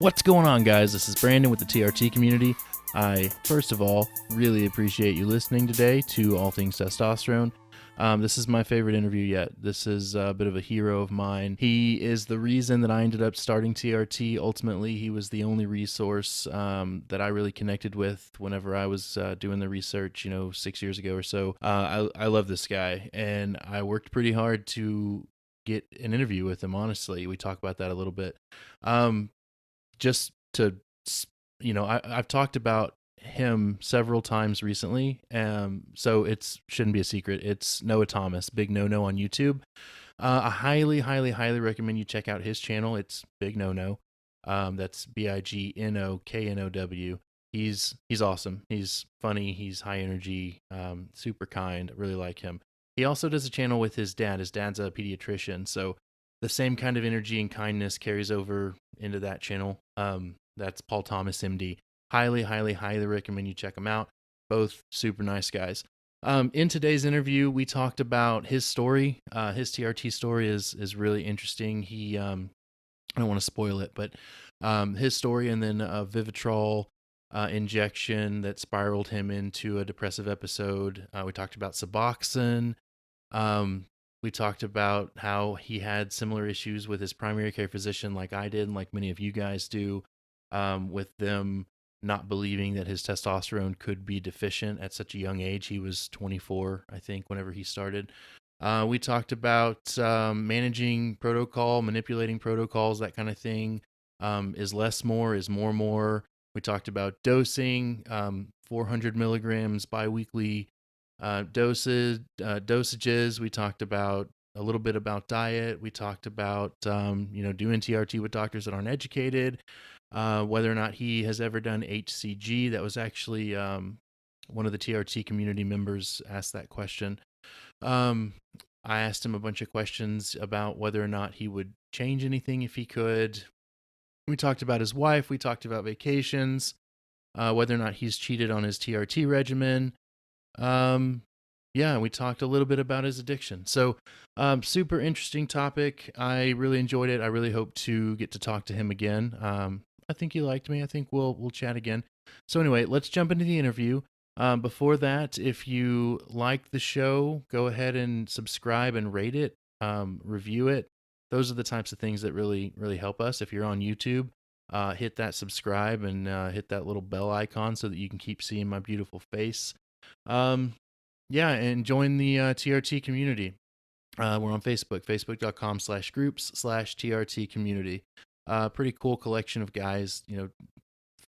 What's going on, guys? This is Brandon with the TRT community. I, first of all, really appreciate you listening today to All Things Testosterone. This is my favorite interview yet. This is a bit of a hero of mine. He is the reason that I ended up starting TRT. Ultimately, he was the only resource that I really connected with whenever I was doing the research, 6 years ago or so. I love this guy, and I worked pretty hard to get an interview with him, honestly. We talk about that a little bit. Just to, I've talked about him several times recently, so it shouldn't be a secret. It's Noah Thomas, Bignoknow on YouTube. I highly, highly, highly recommend you check out his channel. It's Bignoknow. That's Bignoknow. He's awesome. He's funny. He's high energy. Super kind. Really like him. He also does a channel with his dad. His dad's a pediatrician, so the same kind of energy and kindness carries over into that channel. That's Paul Thomas, MD. Highly, highly, highly recommend you check them out. Both super nice guys. In today's interview, we talked about his story. His TRT story is really interesting. He, I don't want to spoil it, but his story, and then a Vivitrol injection that spiraled him into a depressive episode. We talked about Suboxone. We talked about how he had similar issues with his primary care physician, like I did, and like many of you guys do, with them not believing that his testosterone could be deficient at such a young age. He was 24, I think, whenever he started. We talked about managing protocol, manipulating protocols, that kind of thing. Is less more, is more more. We talked about dosing, 400 milligrams biweekly dosages. We talked about a little bit about diet. We talked about doing TRT with doctors that aren't educated, whether or not he has ever done HCG. That was actually one of the TRT community members asked that question. I asked him a bunch of questions about whether or not he would change anything if he could. We talked about his wife. We talked about vacations, whether or not he's cheated on his TRT regimen. We talked a little bit about his addiction. So, super interesting topic. I really enjoyed it. I really hope to get to talk to him again. I think he liked me. I think we'll chat again. So anyway, let's jump into the interview. Before that, if you like the show, go ahead and subscribe and rate it, review it. Those are the types of things that really, really help us. If you're on YouTube, hit that subscribe and hit that little bell icon so that you can keep seeing my beautiful face. And join the TRT community. We're on Facebook, facebook.com/groups/TRT community. Pretty cool collection of guys,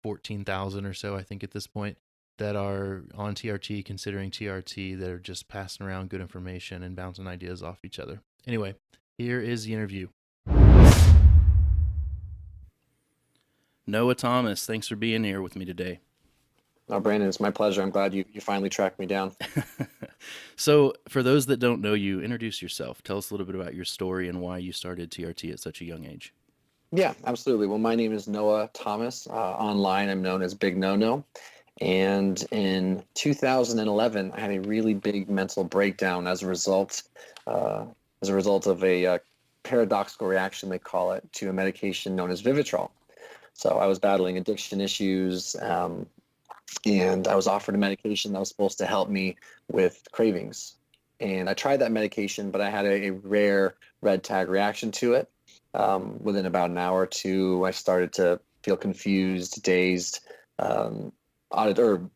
14,000 or so, I think, at this point, that are on TRT, considering TRT, that are just passing around good information and bouncing ideas off each other. Anyway, here is the interview. Noah Thomas, thanks for being here with me today. Oh, Brandon, it's my pleasure. I'm glad you finally tracked me down. So, for those that don't know you, introduce yourself. Tell us a little bit about your story and why you started TRT at such a young age. Yeah, absolutely. Well, my name is Noah Thomas. Online, I'm known as Bignoknow. And in 2011, I had a really big mental breakdown as a result of a paradoxical reaction, they call it, to a medication known as Vivitrol. So I was battling addiction issues, and I was offered a medication that was supposed to help me with cravings. And I tried that medication, but I had a rare red tag reaction to it. Within about an hour or two, I started to feel confused, dazed,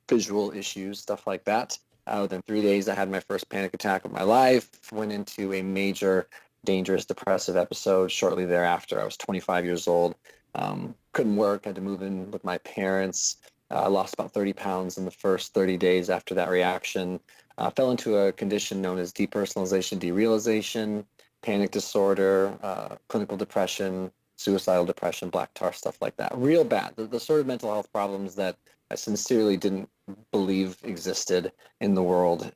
visual issues, stuff like that. Within 3 days, I had my first panic attack of my life, went into a major, dangerous depressive episode shortly thereafter. I was 25 years old, couldn't work, had to move in with my parents. I lost about 30 pounds in the first 30 days after that reaction. Fell into a condition known as depersonalization, derealization, panic disorder, clinical depression, suicidal depression, black tar, stuff like that. Real bad. The sort of mental health problems that I sincerely didn't believe existed in the world.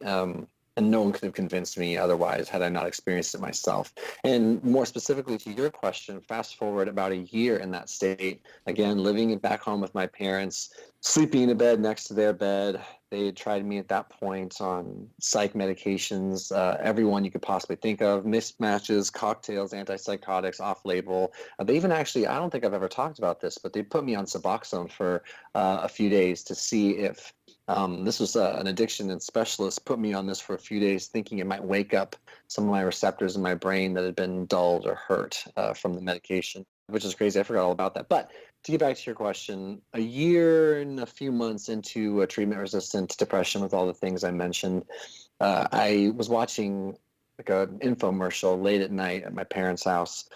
And no one could have convinced me otherwise had I not experienced it myself. And more specifically to your question, fast forward about a year in that state, again, living back home with my parents, sleeping in a bed next to their bed. They had tried me at that point on psych medications, everyone you could possibly think of, mismatches, cocktails, antipsychotics, off label. They even actually, I don't think I've ever talked about this, but they put me on Suboxone for a few days to see if this was an addiction and specialist put me on this for a few days, thinking it might wake up some of my receptors in my brain that had been dulled or hurt from the medication, which is crazy. I forgot all about that. But to get back to your question, a year and a few months into a treatment-resistant depression with all the things I mentioned, I was watching like an infomercial late at night at my parents' house.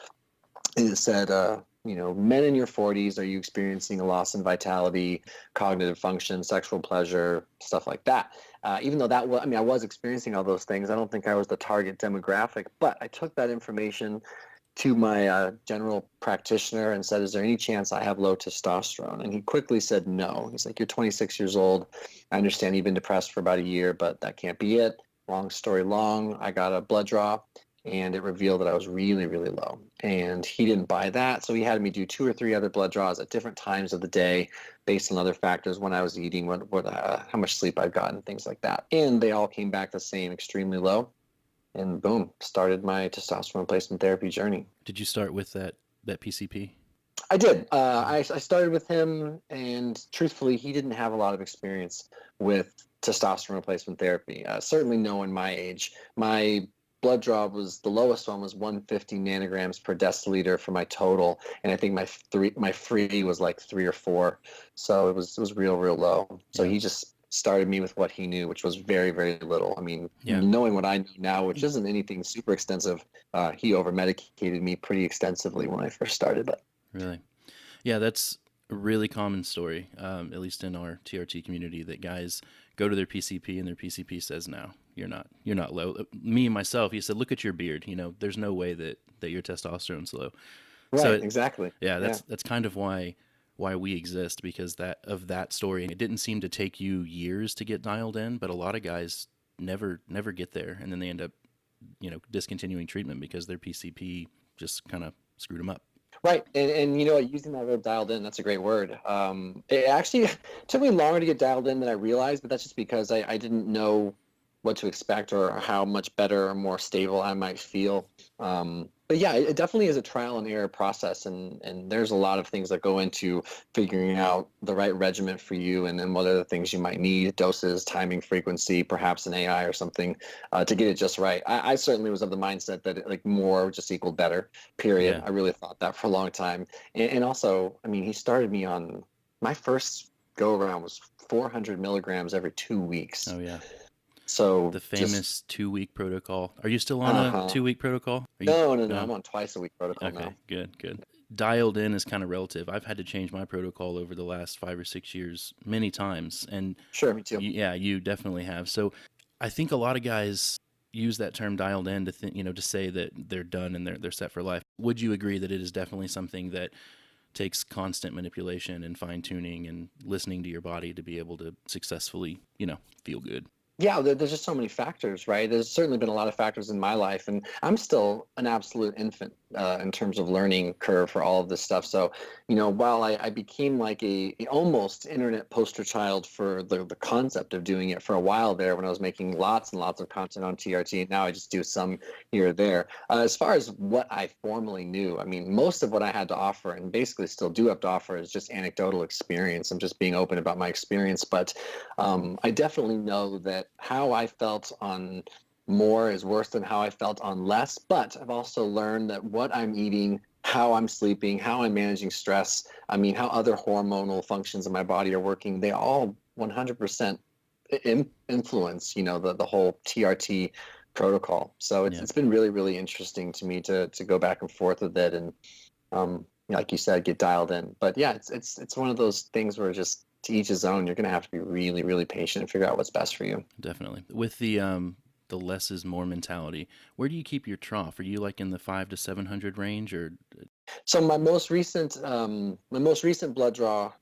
It said, men in your 40s, are you experiencing a loss in vitality, cognitive function, sexual pleasure, stuff like that? Even though I was experiencing all those things, I don't think I was the target demographic, but I took that information to my general practitioner and said, is there any chance I have low testosterone? And he quickly said no. He's like, you're 26 years old. I understand you've been depressed for about a year, but that can't be it. Long story long, I got a blood draw and it revealed that I was really, really low. And he didn't buy that. So he had me do 2 or 3 other blood draws at different times of the day based on other factors, when I was eating, how much sleep I'd gotten, things like that. And they all came back the same, extremely low. And boom, started my testosterone replacement therapy journey. Did you start with that PCP? I did. I started with him, and truthfully, he didn't have a lot of experience with testosterone replacement therapy. Certainly no one my age. My blood draw was, the lowest one was 150 nanograms per deciliter for my total, and I think my free was like 3 or 4. So it was real low. So Yeah. he just started me with what he knew, which was very, very little. I mean, Yeah. knowing what I know now, which isn't anything super extensive, he over medicated me pretty extensively when I first started. But Really? Yeah, that's a really common story, at least in our TRT community, that guys go to their PCP and their PCP says, no, you're not low. Me and myself, he said, look at your beard. There's no way that your testosterone's low. right, So exactly. yeah, Yeah. that's kind of why we exist, because that story. It didn't seem to take you years to get dialed in, but a lot of guys never get there, and then they end up discontinuing treatment because their PCP just kind of screwed them up. Right. And you know what, using that word dialed in, that's a great word. It actually took me longer to get dialed in than I realized, but that's just because I didn't know what to expect or how much better or more stable I might feel. But yeah, it definitely is a trial and error process, and there's a lot of things that go into figuring out the right regimen for you, and then what are the things you might need, doses, timing, frequency, perhaps an AI or something to get it just right. I certainly was of the mindset that like more just equaled better, period. Yeah. I really thought that for a long time. And also, I mean, he started me on, my first go around was 400 milligrams every 2 weeks. Oh yeah. So The just, famous 2-week protocol. Are you still on a uh-huh. 2-week protocol? Are you No, no? I'm on twice a week protocol Okay, now. good. Dialed in is kind of relative. I've had to change my protocol over the last 5 or 6 years many times, and Sure, me too. you definitely have. So I think a lot of guys use that term dialed in to to say that they're done and they're set for life. Would you agree that it is definitely something that takes constant manipulation and fine tuning and listening to your body to be able to successfully, feel good? Yeah, there's just so many factors, right? There's certainly been a lot of factors in my life, and I'm still an absolute infant in terms of learning curve for all of this stuff. So, while I became like a almost internet poster child for the concept of doing it for a while there when I was making lots and lots of content on TRT, and now I just do some here or there. As far as what I formally knew, I mean, most of what I had to offer, and basically still do have to offer, is just anecdotal experience. I'm just being open about my experience, but I definitely know that how I felt on more is worse than how I felt on less. But I've also learned that what I'm eating, how I'm sleeping, how I'm managing stress, I mean, how other hormonal functions in my body are working, they all 100% influence, the whole TRT protocol. So Yeah, it's been really, really interesting to me to go back and forth with it. And like you said, get dialed in. But yeah, it's one of those things where just to each his own. You're going to have to be really, really patient and figure out what's best for you. definitely. With the less is more mentality, where do you keep your trough? Are you like in the 500 to 700 range, or? So my most recent blood draw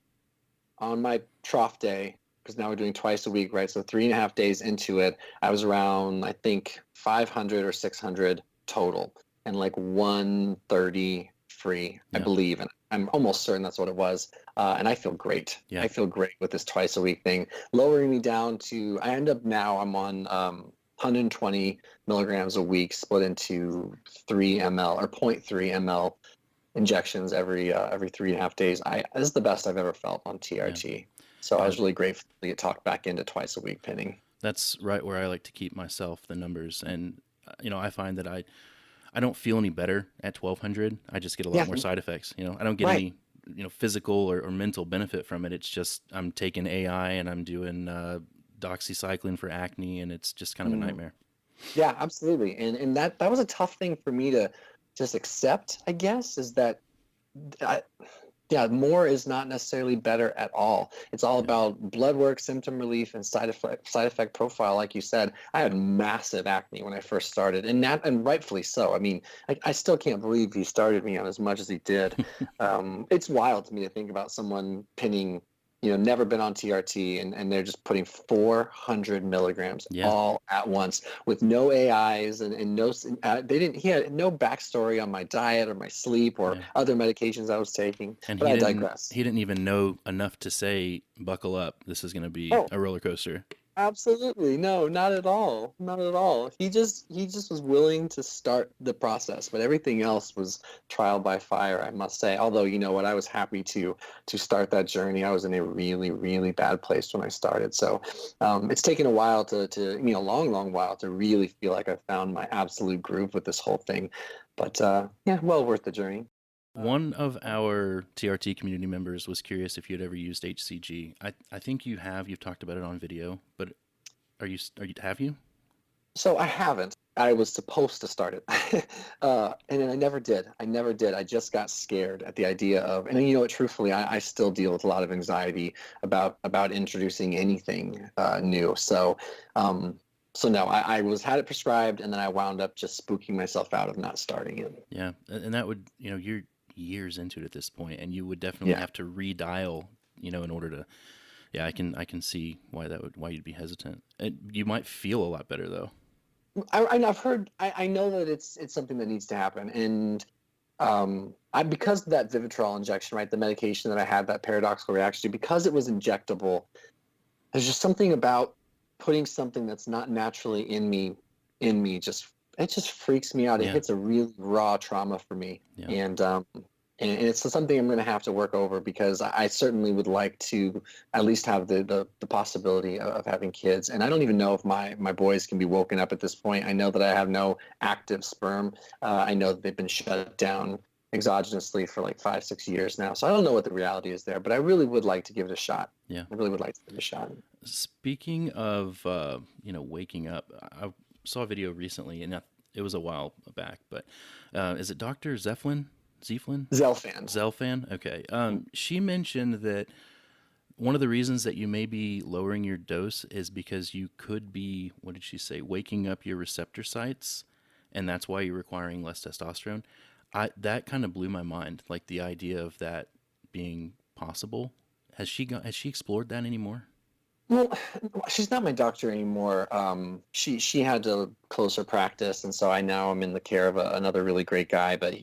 on my trough day, because now we're doing twice a week, right? So 3.5 days into it, I was around, I think, 500 or 600 total, and like 130 free, I Yeah. believe. And I'm almost certain that's what it was. And I feel great. Yeah. I feel great with this twice a week thing, lowering me down to, I end up now, I'm on 120 milligrams a week, split into 3 ml or zero point 0.3 ml injections every 3.5 days. This is the best I've ever felt on Yeah. TRT. So I Yeah. was really grateful to get talked back into twice a week pinning. That's right where I like to keep myself, the numbers. And, I find that I don't feel any better at 1200. I just get a lot Yeah, more side effects. I don't get right. any, physical or mental benefit from it. It's just I'm taking AI and I'm doing doxycycline for acne, and it's just kind of a Mm. nightmare. Yeah, absolutely. And that was a tough thing for me to just accept, I guess, is that I, yeah, more is not necessarily better at all. It's all Yeah. about blood work, symptom relief, and side effect profile. Like you said, I had massive acne when I first started, and rightfully so. I mean, I still can't believe he started me on as much as he did. It's wild to me to think about someone pinning, never been on TRT, and they're just putting 400 milligrams Yeah. all at once with no AIs and no, he had no backstory on my diet or my sleep or Yeah. other medications I was taking. And But he I didn't digress. he didn't even know enough to say, "Buckle up. This is going to be Oh, a roller coaster." absolutely. No, not at all. Not at all. He just was willing to start the process, but everything else was trial by fire, I must say. Although, you know what, I was happy to start that journey. I was in a really, really bad place when I started. So it's taken a while a long, long while to really feel like I found my absolute groove with this whole thing. But yeah, well worth the journey. One of our TRT community members was curious if you'd ever used HCG. I think you have. You've talked about it on video, but have you? So I haven't. I was supposed to start it, and then I never did. I never did. I just got scared at the idea of, and you know what? Truthfully, I still deal with a lot of anxiety about introducing anything new. So no, I had it prescribed, and then I wound up just spooking myself out of not starting it. Yeah, and that would you're years into it at this point, and you would definitely Yeah. have to redial, in order to. Yeah, I can see why you'd be hesitant. And you might feel a lot better though. I've heard. I know that it's something that needs to happen, and because of that Vivitrol injection, right, the medication that I had that paradoxical reaction to, because it was injectable, there's just something about putting something that's not naturally in me just it just freaks me out. It Yeah, hits a really raw trauma for me, yeah, and it's something I'm going to have to work over because I certainly would like to at least have the possibility of having kids. And I don't even know if my boys can be woken up at this point. I know that I have no active sperm. I know that they've been shut down exogenously for like 5-6 years now. So I don't know what the reality is there, but I really would like to give it a shot. yeah. I really would like to give it a shot. Speaking of waking up, I saw a video recently, and it was a while back, but is it Dr. Zeflin? Zeflin? Zelfan. Zelfan? Okay. She mentioned that one of the reasons that you may be lowering your dose is because you could be, what did she say, waking up your receptor sites, and that's why you're requiring less testosterone. That kind of blew my mind, like the idea of that being possible. Has she explored that anymore? Well, she's not my doctor anymore. She had to close her practice, and so I now am in the care of another really great guy. But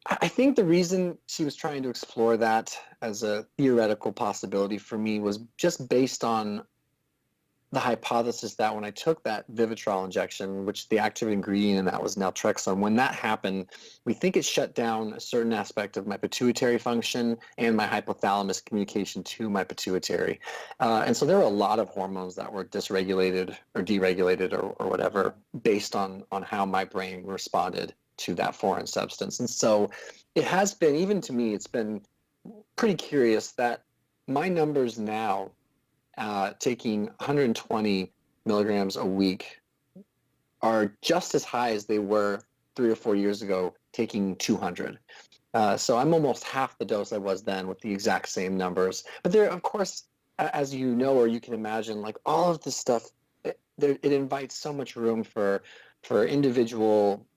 I think the reason she was trying to explore that as a theoretical possibility for me was just based on the hypothesis that when I took that Vivitrol injection, which the active ingredient in that was naltrexone, when that happened, we think it shut down a certain aspect of my pituitary function and my hypothalamus communication to my pituitary. And so there were a lot of hormones that were dysregulated or deregulated or whatever based on how my brain responded to that foreign substance. And so it has been, even to me, it's been pretty curious that my numbers now taking 120 milligrams a week are just as high as they were 3 or 4 years ago taking 200. So I'm almost half the dose I was then with the exact same numbers. But there, of course, as you know or you can imagine, like all of this stuff, it invites so much room for individual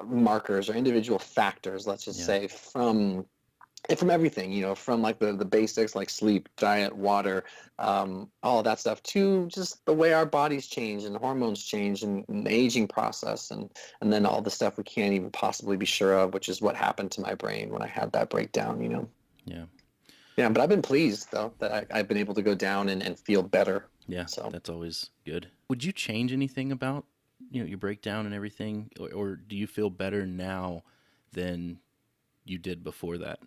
markers or individual factors, let's just Yeah, say, from and from everything, from like the basics like sleep, diet, water, all of that stuff, to just the way our bodies change and hormones change, and the aging process, and then all the stuff we can't even possibly be sure of, which is what happened to my brain when I had that breakdown. Yeah. Yeah, but I've been pleased though that I've been able to go down and feel better. Yeah, So that's always good. Would you change anything about, your breakdown and everything, or do you feel better now than you did before that?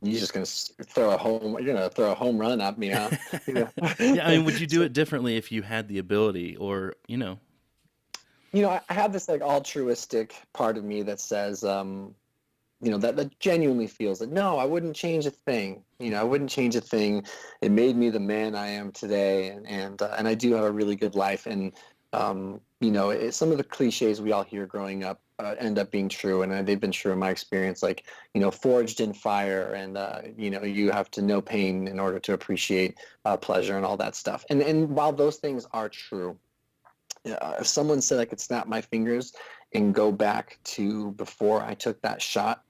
you're just gonna throw a home. You're gonna throw a home run at me, huh? Yeah. Yeah, I mean, would you do So, it differently if you had the ability, or, I have this like altruistic part of me that says, that genuinely feels that no, I wouldn't change a thing. I wouldn't change a thing. It made me the man I am today, and I do have a really good life. And some of the cliches we all hear growing up end up being true, and they've been true in my experience. Like, forged in fire, and you have to know pain in order to appreciate pleasure and all that stuff. And while those things are true, if someone said I could snap my fingers and go back to before I took that shot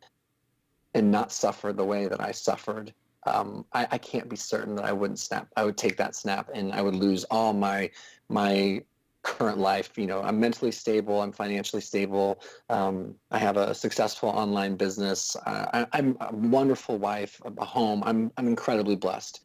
and not suffer the way that I suffered, I can't be certain that I wouldn't snap. I would take that snap, and I would lose all my current life. I'm mentally stable. I'm financially stable. I have a successful online business. I'm a wonderful wife, a home. I'm incredibly blessed.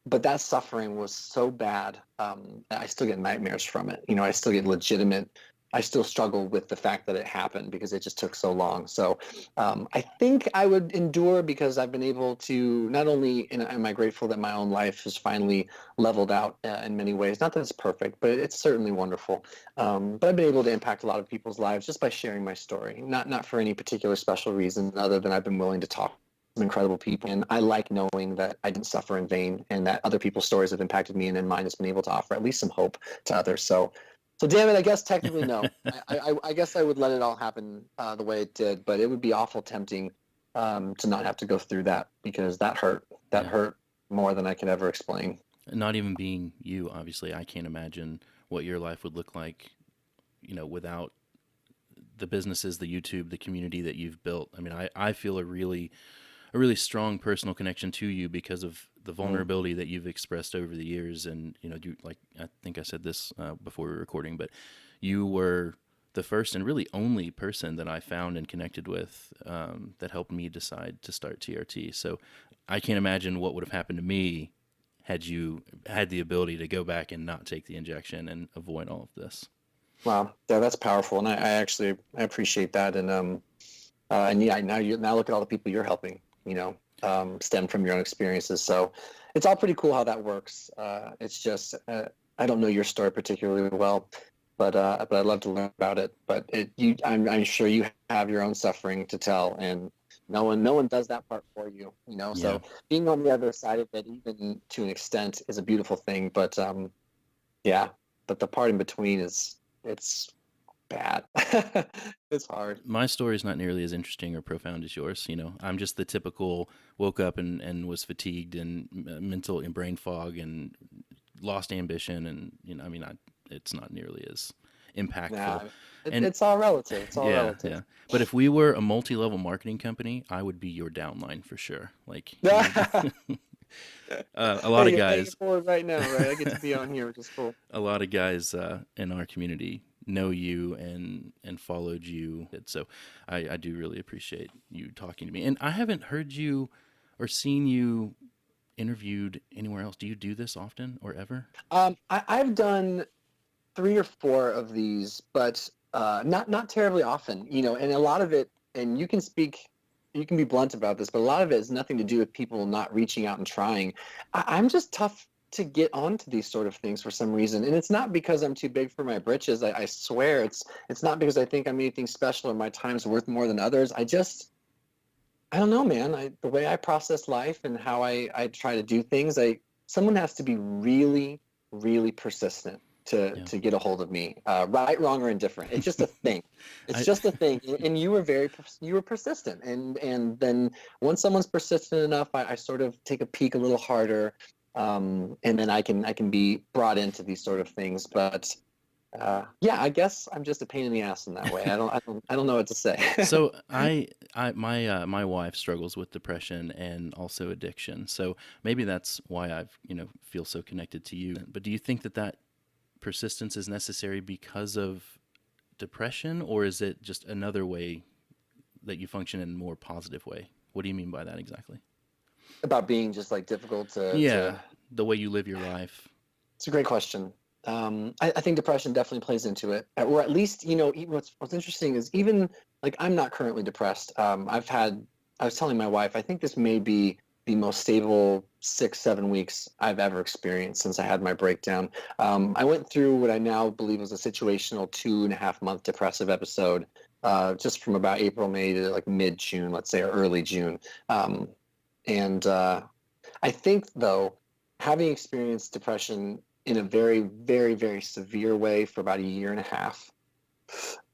But that suffering was so bad. I still get nightmares from it. I still get legitimate. I still struggle with the fact that it happened because it just took so long. So I think I would endure, because I've been able to, not only am I grateful that my own life has finally leveled out in many ways. Not that it's perfect, but it's certainly wonderful. But I've been able to impact a lot of people's lives just by sharing my story, not for any particular special reason other than I've been willing to talk some incredible people. And I like knowing that I didn't suffer in vain, and that other people's stories have impacted me, and then mine has been able to offer at least some hope to others. So damn it, I guess technically no. I guess I would let it all happen the way it did, but it would be awful tempting to not have to go through that, because that hurt. That yeah, hurt more than I can ever explain. not even being you, obviously, I can't imagine what your life would look like, without the businesses, the YouTube, the community that you've built. I mean, I feel a really strong personal connection to you because of the Mm. vulnerability that you've expressed over the years. And, like, I think I said this before we were recording, but you were the first and really only person that I found and connected with that helped me decide to start TRT. So I can't imagine what would have happened to me had you had the ability to go back and not take the injection and avoid all of this. Wow, yeah, that's powerful, and I appreciate that. And yeah, now look at all the people you're helping. Stem from your own experiences. So it's all pretty cool how that works. It's just I don't know your story particularly well, but I'd love to learn about it. But I'm sure you have your own suffering to tell, and no one does that part for you. Yeah. So being on the other side of it, even to an extent, is a beautiful thing. But yeah, but the part in between it's bad. It's hard. My story is not nearly as interesting or profound as yours. I'm just the typical woke up and was fatigued and mental and brain fog and lost ambition. And, I mean, it's not nearly as impactful. Nah, And it's all relative. It's all yeah, relative. yeah. But if we were a multi-level marketing company, I would be your downline for sure. Like, Hey, a lot of you're paying it guys, forward right now, right? I get to be on here, which is cool. a lot of guys in our community know you and followed you. So I do really appreciate you talking to me. And I haven't heard you or seen you interviewed anywhere else. Do you do this often or ever? I've done 3 or 4 of these, but not terribly often. And a lot of it, and you can be blunt about this, but a lot of it has nothing to do with people not reaching out and trying. I'm just tough to get onto these sort of things for some reason, and it's not because I'm too big for my britches. I swear, it's not because I think I'm anything special or my time's worth more than others. I don't know, man. The way I process life and how I try to do things, someone has to be really, really persistent to Yeah. to get a hold of me. Right, wrong, or indifferent. It's just a thing. It's I just a thing. And you were persistent. And then once someone's persistent enough, I sort of take a peek a little harder, and then I can be brought into these sort of things. But Yeah, I guess I'm just a pain in the ass in that way. I don't know what to say. So my wife struggles with depression and also addiction. So maybe that's why I've feel so connected to you. But do you think that persistence is necessary because of depression, or is it just another way that you function in a more positive way? What do you mean by that exactly? About being just like difficult Yeah, to. the way you live your life. It's a great question. I think depression definitely plays into it, or at least, even what's interesting is, even like, I'm not currently depressed. I was telling my wife, I think this may be the most stable 6, 7 weeks I've ever experienced since I had my breakdown. I went through what I now believe was a situational 2.5 month depressive episode, just from about April, May to like mid June, let's say, or early June. And I think, though, having experienced depression in a very, very, very severe way for about a year and a half,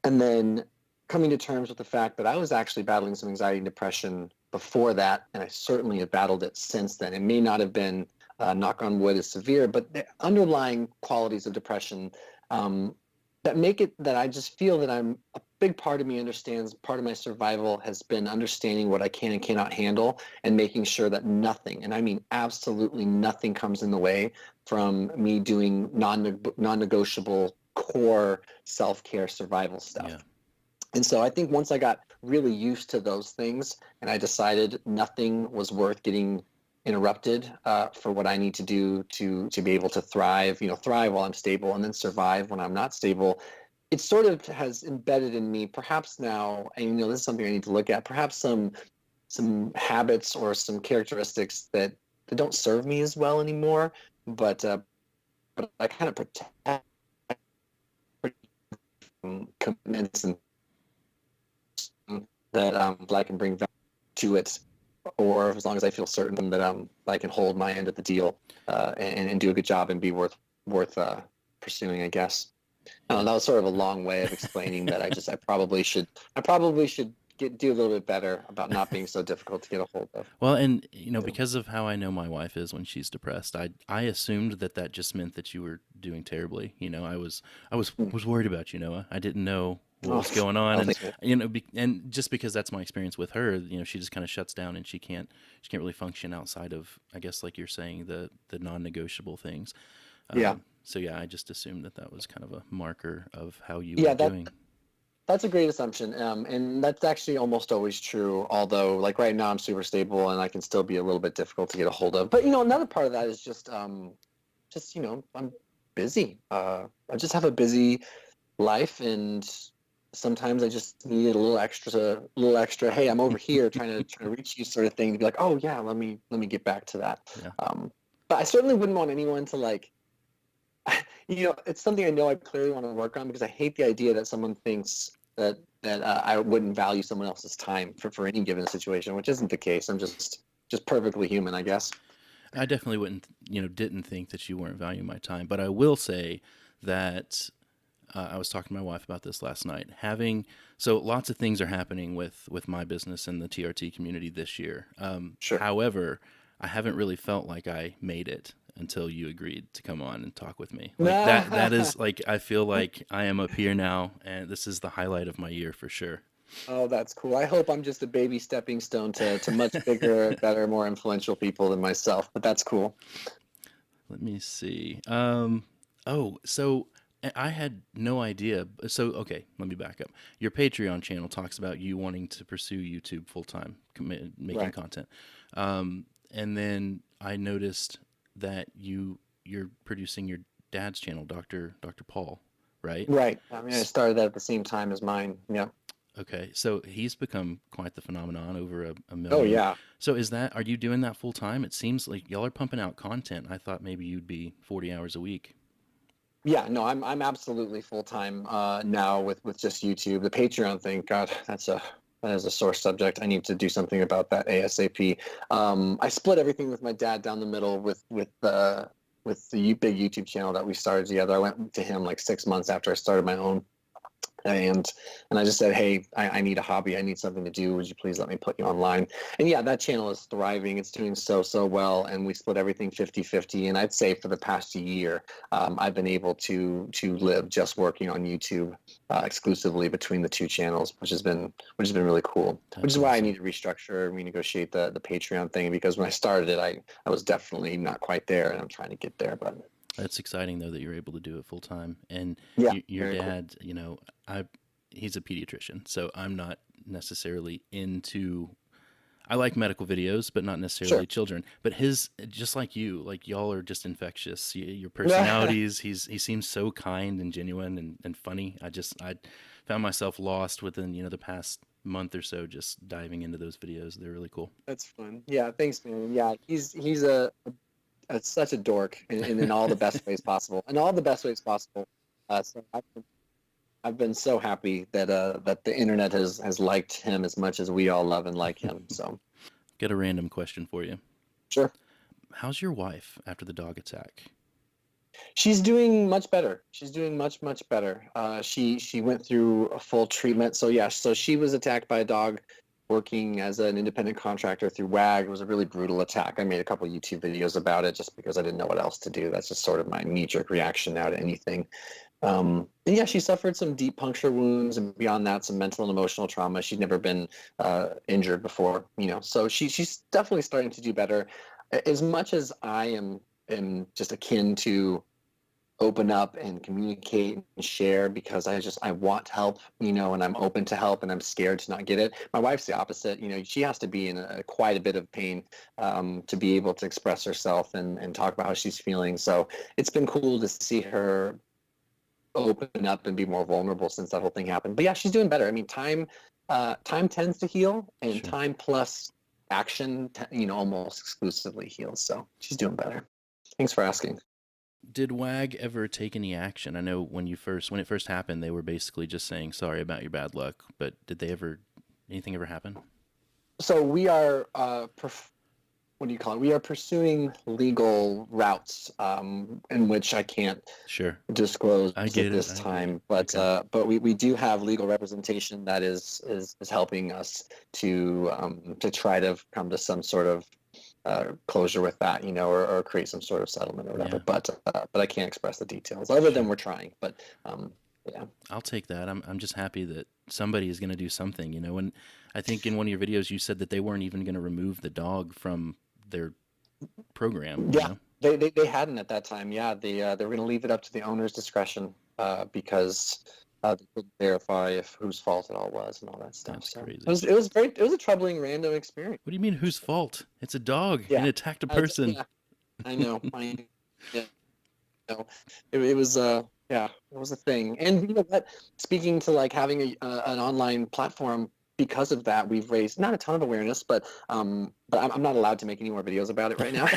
and then coming to terms with the fact that I was actually battling some anxiety and depression before that, and I certainly have battled it since then. It may not have been, knock on wood, as severe, but the underlying qualities of depression, um, that make it that I just feel that a big part of me understands, part of my survival has been understanding what I can and cannot handle, and making sure that nothing, and I mean absolutely nothing, comes in the way from me doing non-negotiable core self-care survival stuff. Yeah. And so I think once I got really used to those things, and I decided nothing was worth getting interrupted, for what I need to do to be able to thrive, thrive while I'm stable, and then survive when I'm not stable. It sort of has embedded in me, perhaps now, and this is something I need to look at, perhaps some habits or some characteristics that don't serve me as well anymore, but I kind of protect commitments and that I can bring value to it, or as long as I feel certain that I can hold my end of the deal, and do a good job and be worth pursuing, I guess. Yeah. That was sort of a long way of explaining that I probably should do a little bit better about not being so difficult to get a hold of. Well, and Yeah. because of how I know my wife is when she's depressed, I assumed that just meant that you were doing terribly. I was worried about you, Noah. I didn't know what Oh, was going on, oh, and thank you. and just because that's my experience with her, she just kind of shuts down and she can't really function outside of, I guess, like you're saying, the non-negotiable things. Yeah, So yeah, I just assumed that was kind of a marker of how you were yeah. doing. That's a great assumption, and that's actually almost always true. Although, like right now, I'm super stable, and I can still be a little bit difficult to get a hold of. But another part of that is just I'm busy. I just have a busy life, and sometimes I just need a little extra. Hey, I'm over here trying to reach you, sort of thing, to be like, oh yeah, let me get back to that. Yeah. But I certainly wouldn't want anyone to, like, it's something I know I clearly want to work on, because I hate the idea that someone thinks that I wouldn't value someone else's time for any given situation, which isn't the case. I'm just perfectly human, I guess. I definitely didn't think that you weren't valuing my time, but I will say that I was talking to my wife about this last night. So lots of things are happening with my business and the TRT community this year. Sure. However, I haven't really felt like I made it until you agreed to come on and talk with me. Like that is like, I feel like I am up here now, and this is the highlight of my year for sure. Oh, that's cool. I hope I'm just a baby stepping stone to much bigger, better, more influential people than myself, but that's cool. Let me see. Oh, so I had no idea. So, okay, let me back up. Your Patreon channel talks about you wanting to pursue YouTube full time, making Right. content. And then I noticed that you're producing your dad's channel, Dr. Paul, right? Right. I mean, I started that at the same time as mine. Yeah. Okay, so he's become quite the phenomenon, over a Oh, million. yeah. So are you doing that full time? It seems like y'all are pumping out content. I thought maybe you'd be 40 hours a week. Yeah, no, I'm absolutely full time, now, with just YouTube. The Patreon thing, God, that is a sore subject. I need to do something about that ASAP. I split everything with my dad down the middle, with the big YouTube channel that we started together. I went to him like 6 months after I started my own, And I just said, hey, I need a hobby. I need something to do. Would you please let me put you online? And yeah, that channel is thriving. It's doing so well. And we split everything 50-50. And I'd say for the past year, I've been able to live just working on YouTube exclusively between the two channels, which has been really cool. That's which is why I awesome. need to restructure, renegotiate the Patreon thing, because when I started it, I was definitely not quite there, and I'm trying to get there. But That's exciting though that you're able to do it full time. And yeah, your very cool. dad, you know, he's a pediatrician, so I'm not necessarily into. I like medical videos, but not necessarily Sure. children. But his, just like you, like y'all are just infectious. Your personalities. He seems so kind and genuine and funny. I found myself lost within the past month or so, just diving into those videos. They're really cool. That's fun. Yeah, thanks, man. Yeah, he's such a dork in all the best ways possible. In all the best ways possible. So I've been so happy that the internet has liked him as much as we all love and like him. So Got a random question for you. sure. How's your wife after the dog attack? She's doing much better. She's doing much better. She went through a full treatment. So yeah, so she was attacked by a dog working as an independent contractor through WAG. It was a really brutal attack. I made a couple YouTube videos about it just because I didn't know what else to do. That's just sort of my knee-jerk reaction now to anything. And yeah, she suffered some deep puncture wounds, and beyond that, some mental and emotional trauma. She'd never been injured before, so she's definitely starting to do better. As much as am just akin to open up and communicate and share, because I want help, and I'm open to help, and I'm scared to not get it. My wife's the opposite. She has to be in quite a bit of pain to be able to express herself and talk about how she's feeling. So it's been cool to see her open up and be more vulnerable since that whole thing happened. But yeah, she's doing better. I mean, time tends to heal, and Sure. time plus action, almost exclusively heals. So she's doing better. Thanks for asking. Did WAG ever take any action? I know when it first happened, they were basically just saying sorry about your bad luck. But did anything ever happen? So we are what do you call it? We are pursuing legal routes, in which I can't Sure. disclose I at get it. this I get it. time. But Okay. we do have legal representation that is helping us to try to come to some sort of closure with that, or create some sort of settlement or whatever. Yeah. But I can't express the details other than Sure. we're trying. But yeah. I'll take that. I'm just happy that somebody is going to do something, And I think in one of your videos you said that they weren't even going to remove the dog from their program. Yeah, they hadn't at that time. Yeah, they were going to leave it up to the owner's discretion, because they couldn't verify whose fault it all was and all that stuff. That's So crazy. it was a troubling random experience. What do you mean whose fault? It's a dog. It Yeah, attacked a person. yeah, I know. Yeah, know, it was yeah, it was a thing. And you know what? Speaking to like having an online platform, because of that, we've raised not a ton of awareness, but I'm not allowed to make any more videos about it right now.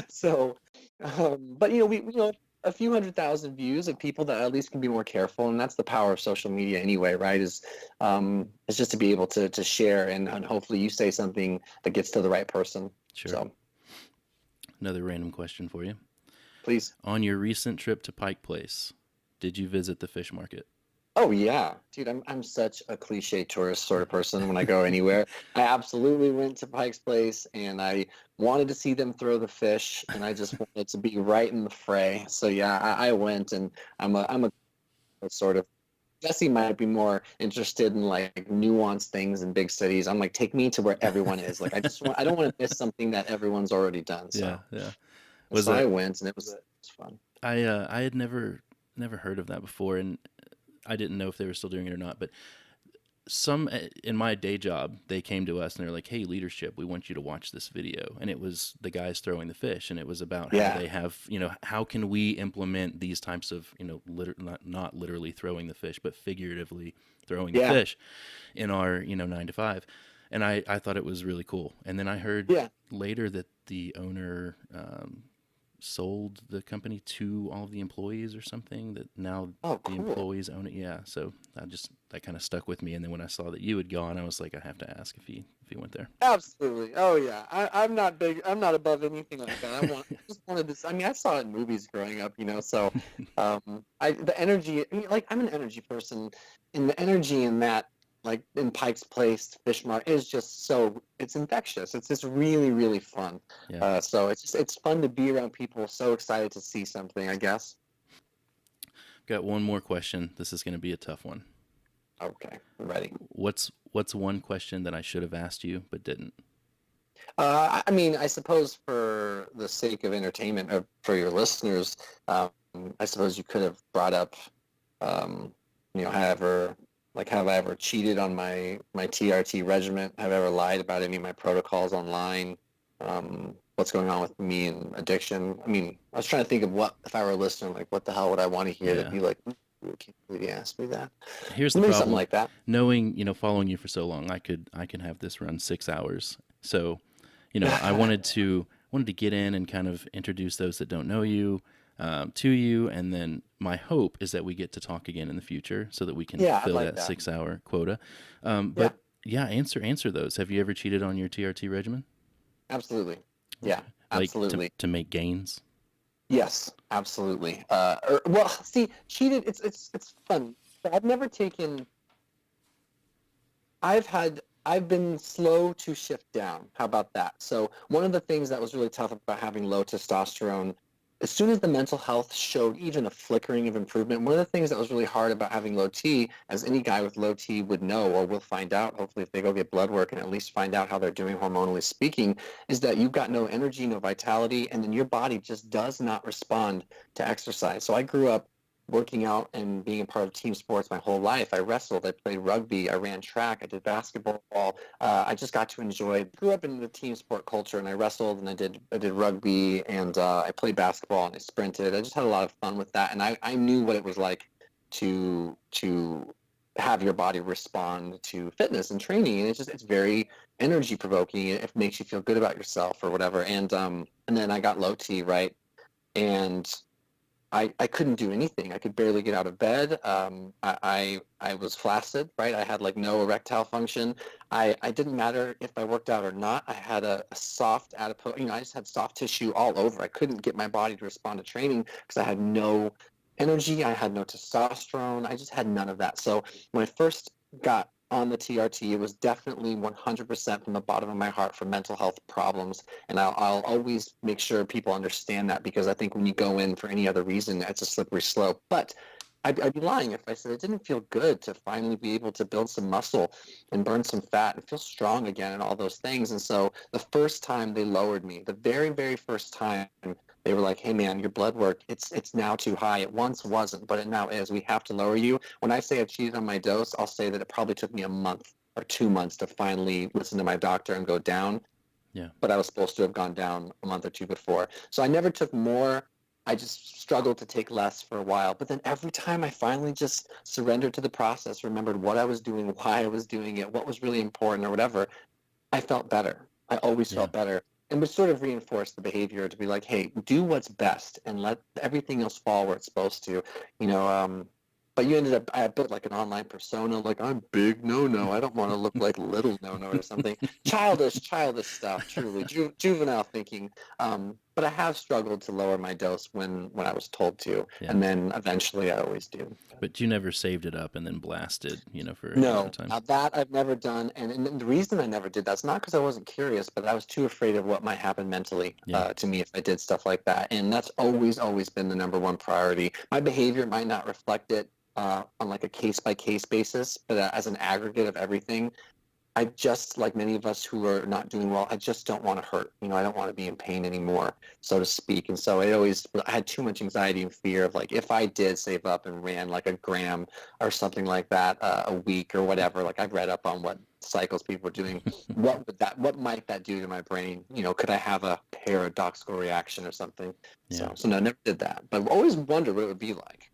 So, but we a few 100,000 views of people that at least can be more careful, and that's the power of social media anyway, right? Is just to be able to share, and hopefully you say something that gets to the right person. Sure. So Another random question for you. please. On your recent trip to Pike Place, did you visit the fish market? Oh yeah, dude, I'm such a cliche tourist sort of person when I go anywhere. I absolutely went to Pike's Place, and I wanted to see them throw the fish, and I just wanted to be right in the fray. So yeah, I went, and I'm a sort of Jesse might be more interested in like nuanced things in big cities. I'm like, take me to where everyone is. Like I don't want to miss something that everyone's already done. Yeah, So yeah. Was so I that went, and it was fun. I had never heard of that before, and I didn't know if they were still doing it or not. But some in my day job, they came to us and they're like, "Hey, leadership, we want you to watch this video." And it was the guys throwing the fish, and it was about how Yeah, they have, how can we implement these types of, not literally throwing the fish, but figuratively throwing the yeah, fish in our, 9 to 5. And I thought it was really cool. And then I heard yeah. later that the owner sold the company to all of the employees or something, that now Oh, the cool. employees own it. Yeah. So that kind of stuck with me. And then when I saw that you had gone, I was like, I have to ask if he went there. Absolutely. Oh yeah. I'm not big. I'm not above anything like that. I just wanted this. I mean, I saw it in movies growing up, you know. So, the energy. I mean, like I'm an energy person, and the energy in that, like in Pike's Place, Fish Market, is just so it's infectious. It's just really, really fun. Yeah. So it's fun to be around people so excited to see something, I guess. Got one more question. This is going to be a tough one. Okay, I'm ready. What's one question that I should have asked you but didn't? I mean, I suppose for the sake of entertainment for your listeners, um, I suppose you could have brought up, um, however, like, have I ever cheated on my TRT regimen? Have I ever lied about any of my protocols online? What's going on with me and addiction? I mean, I was trying to think of what, if I were a listener, like, what the hell would I want to hear? That'd Yeah. be like, I can't believe you asked me that. Here's the Maybe something problem. like that. Knowing, following you for so long, I can have this run 6 hours. So, I wanted to get in and kind of introduce those that don't know you to you, and then my hope is that we get to talk again in the future so that we can Yeah, I'd fill like that that. 6 hour quota. Yeah, But yeah, answer those. Have you ever cheated on your TRT regimen? absolutely. Yeah, Okay, like absolutely. to make gains. Yes, absolutely. Well, see, cheated. It's fun. I've never taken. I've been slow to shift down. How about that? So one of the things that was really tough about having low testosterone, as soon as the mental health showed even a flickering of improvement, one of the things that was really hard about having low T, as any guy with low T would know or will find out, hopefully if they go get blood work and at least find out how they're doing hormonally speaking, is that you've got no energy, no vitality, and then your body just does not respond to exercise. So I grew up working out and being a part of team sports my whole life. I wrestled, I played rugby, I ran track, I did basketball. I just got to enjoy. Grew up in the team sport culture, and I wrestled and I did rugby and I played basketball and I sprinted. I just had a lot of fun with that, and I knew what it was like to have your body respond to fitness and training, and it's very energy provoking. It makes you feel good about yourself or whatever. And then I got low T, right, and I couldn't do anything. I could barely get out of bed. I was flaccid, right? I had like no erectile function. I didn't matter if I worked out or not. I had a soft adipose, I just had soft tissue all over. I couldn't get my body to respond to training because I had no energy. I had no testosterone. I just had none of that. So when I first got on the TRT, it was definitely 100% from the bottom of my heart for mental health problems. And I'll always make sure people understand that, because I think when you go in for any other reason, it's a slippery slope. But I'd be lying if I said it didn't feel good to finally be able to build some muscle and burn some fat and feel strong again and all those things. And so the first time they lowered me, the very, very first time, they were like, "Hey man, your blood work, it's now too high. It once wasn't, but it now is. We have to lower you." When I say I cheated on my dose, I'll say that it probably took me a month or 2 months to finally listen to my doctor and go down, Yeah. but I was supposed to have gone down a month or two before. So I never took more. I just struggled to take less for a while. But then every time I finally just surrendered to the process, remembered what I was doing, why I was doing it, what was really important or whatever, I felt better. I always Yeah. felt better. And would sort of reinforce the behavior to be like, hey, do what's best and let everything else fall where it's supposed to. You know, but you ended up, I built like an online persona, like I'm big no. I don't want to look like little no or something. Childish stuff, truly. Juvenile thinking. But I have struggled to lower my dose when I was told to. Yeah. And then eventually I always do. But you never saved it up and then blasted, for any amount of No, time. now that I've never done, and the reason I never did that's not because I wasn't curious, but I was too afraid of what might happen mentally Yeah. to me if I did stuff like that, and that's always been the number one priority. My behavior might not reflect it on like a case by case basis, but as an aggregate of everything, I just, like many of us who are not doing well, I just don't want to hurt. I don't want to be in pain anymore, so to speak. And so I had too much anxiety and fear of like, if I did save up and ran like a gram or something like that a week or whatever, like I've read up on what cycles people are doing, what might that do to my brain? Could I have a paradoxical reaction or something? Yeah. So no, never did that. But I've always wondered what it would be like.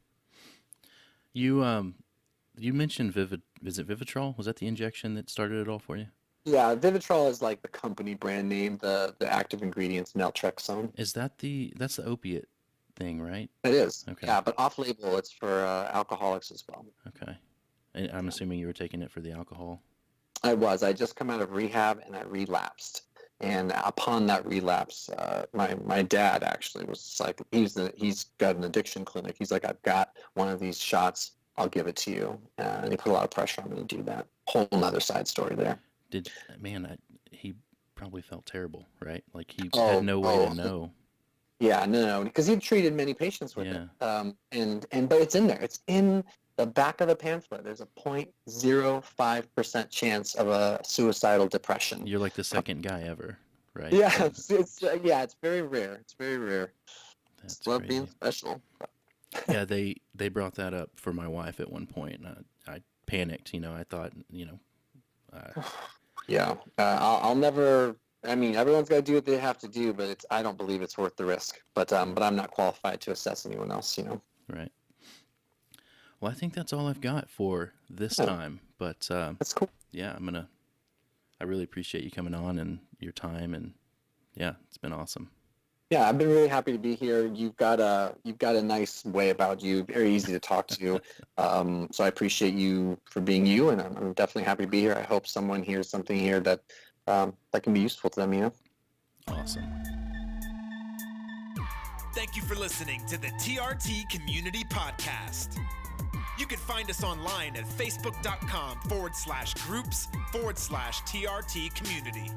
You mentioned Vivid. Is it Vivitrol? Was that the injection that started it all for you? Yeah, Vivitrol is like the company brand name. The active ingredient's naltrexone. Is that's the opiate thing, right? It is. Okay. Yeah, but off-label, it's for alcoholics as well. Okay. I'm Yeah. assuming you were taking it for the alcohol. I was. I just come out of rehab and I relapsed. And upon that relapse, my dad actually was like, he's got an addiction clinic. He's like, I've got one of these shots. I'll give it to you. And he put a lot of pressure on me to do that. Whole nother side story there. He probably felt terrible, right? Like he had Oh, no way to know. Yeah, no, because he treated many patients with Yeah. it. But it's in there. It's in the back of the pamphlet. There's a 0.05% chance of a suicidal depression. You're like the second guy ever, right? Yeah, it's very rare. It's very rare. That's Just love crazy. being special. Yeah, they brought that up for my wife at one point. And I panicked. I thought, Yeah, I'll never. I mean, everyone's got to do what they have to do, but I don't believe it's worth the risk. But I'm not qualified to assess anyone else. Right. Well, I think that's all I've got for this time. But that's cool. Yeah, I really appreciate you coming on and your time, and yeah, it's been awesome. Yeah, I've been really happy to be here. You've got a nice way about you, very easy to talk to. So I appreciate you for being you, and I'm definitely happy to be here. I hope someone hears something here that can be useful to them. Awesome. Thank you for listening to the TRT Community Podcast. You can find us online at facebook.com/groups/TRT Community.